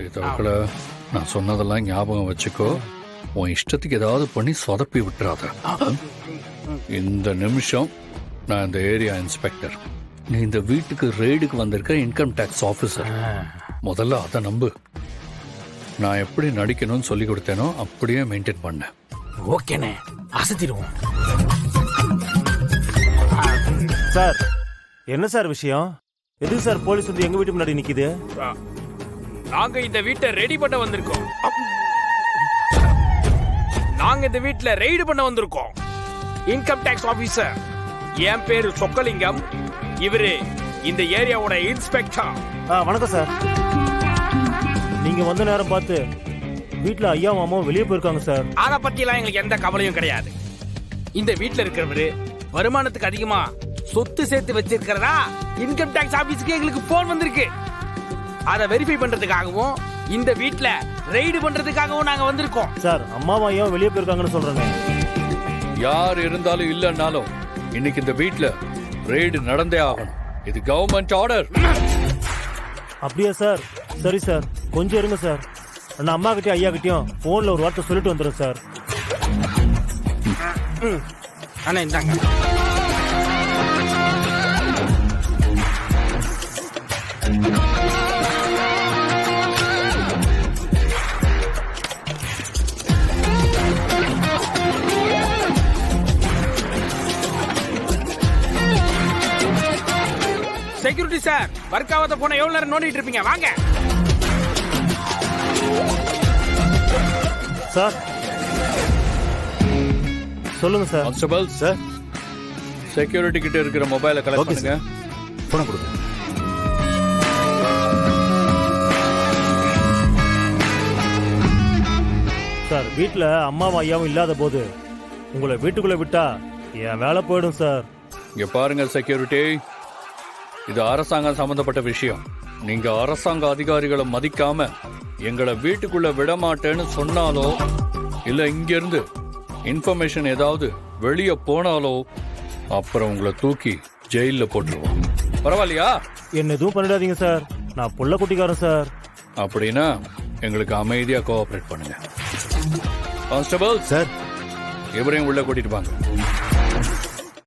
இதோட நான் சொன்னதெல்லாம் ஞாபகம் வச்சுக்கோ. உன் இஷ்டத்துக்கு ஏதாவது பண்ணி சொதப்பி விட்டுறாத. இந்த நிமிஷம் நான் இந்த ஏரியா இன்ஸ்பெக்டர், நீ இந்த வீட்டுக்கு ரெய்டுக்கு வந்திருக்க இன்கம் டேக்ஸ் ஆஃபீஸர். முதல்ல அதை நம்பு. நான் எப்படி நடிக்கணும்னு சொல்லி கொடுத்தேனோ அப்படியே மெயின்டைன் பண்ண. ஓகேண்ணே, அசத்திடுவோம். சார் என்ன சார் விஷயம்? எதுக்கு சார் போலீஸ் வந்து எங்க வீட்டு முன்னாடி நிக்குது? நாங்க இந்த வீட்டை ரெடி பண்ண வந்திருக்கோம். நாங்க இந்த வீட்டுல ரெய்டு பண்ண வந்திருக்கோம். இன்கம் டாக்ஸ் ஆபீசர், என் பேரு சொக்கலிங்கம். இவரு இந்த ஏரியாவோட இன்ஸ்பெக்டர். வணக்கம் சார். நீங்க வந்த நேரம் பார்த்து வீட்டுல ஐயாவும் அம்மாவும் வெளியே போயிருக்காங்க சார். அத பத்தி எல்லாம் எங்களுக்கு எந்த கவலையும் கிடையாது. இந்த வீட்டுல இருக்கிறவரு வருமானத்துக்கு அதிகமா சொத்து சேர்த்து வச்சிருக்கிறதா இன்கம் டாக்ஸ் ஆபீஸ்க்கு எங்களுக்கு போன் வந்திருக்கு. அதை வெரிஃபை பண்றதுக்காகவும் இந்த வீட்டுல ரெய்டு பண்றதுக்காகவும் நாங்க வந்திருக்கோம். சார் அம்மாவும் ஐயாவும் வெளியே போயிருக்காங்கன்னு சொல்றேன். யார் இருந்தாலும் இல்லைன்னாலும் இன்னைக்கு இந்த வீட்டுல ரெய்டு நடந்தே ஆகணும். இது கவர்மெண்ட் ஆர்டர். அப்படியா சார்? சரி சார், கொஞ்சம் இருங்க சார். நான் அம்மா கிட்டயும் ஐயா கிட்டயும் போன்ல ஒரு வார்த்தை சொல்லிட்டு வந்துடுறேன் சார். அண்ணா இந்தாங்க. செக்யூரிட்டி சார், ஒர்க் ஆகாத போன எவ்வளவு நேரம் நோண்டிட்டு இருப்பீங்க? வாங்க சார். சொல்லுங்க சார். கான்ஸ்டபிள் சார், செக்யூரிட்டி கிட்ட இருக்கிற மொபைலை கலெக்ட் பண்ணுங்க. போன கொடுங்க. சார் வீட்டுல அம்மாவும் ஐயாவும் இல்லாத போது உங்களை வீட்டுக்குள்ள விட்டா என் வேலை போயிடும் சார். இங்க பாருங்க செக்யூரிட்டி, இது அரசாங்கம் சம்பந்தப்பட்ட விஷயம். நீங்க அரசாங்க அதிகாரிகளை மதிக்காம எங்களை வீட்டுக்குள்ள விட மாட்டேன்னு சொன்னாலோ இல்ல இங்க இருந்து இன்ஃபர்மேஷன் ஏதாவது வெளியே போனாலோ அப்புறம் உங்களை தூக்கி ஜெயில போட்டுருவோம். பரவாயில்லையா? என்ன எதுவும் பண்ணிடாதீங்க சார். நான் புள்ள குட்டிக்காரன் சார். அப்படின்னா எங்களுக்கு அமைதியா கோஆபரேட் பண்ணுங்க. கான்ஸ்டபிள் சார், இவரையும் உள்ள கூட்டிட்டு வாங்க.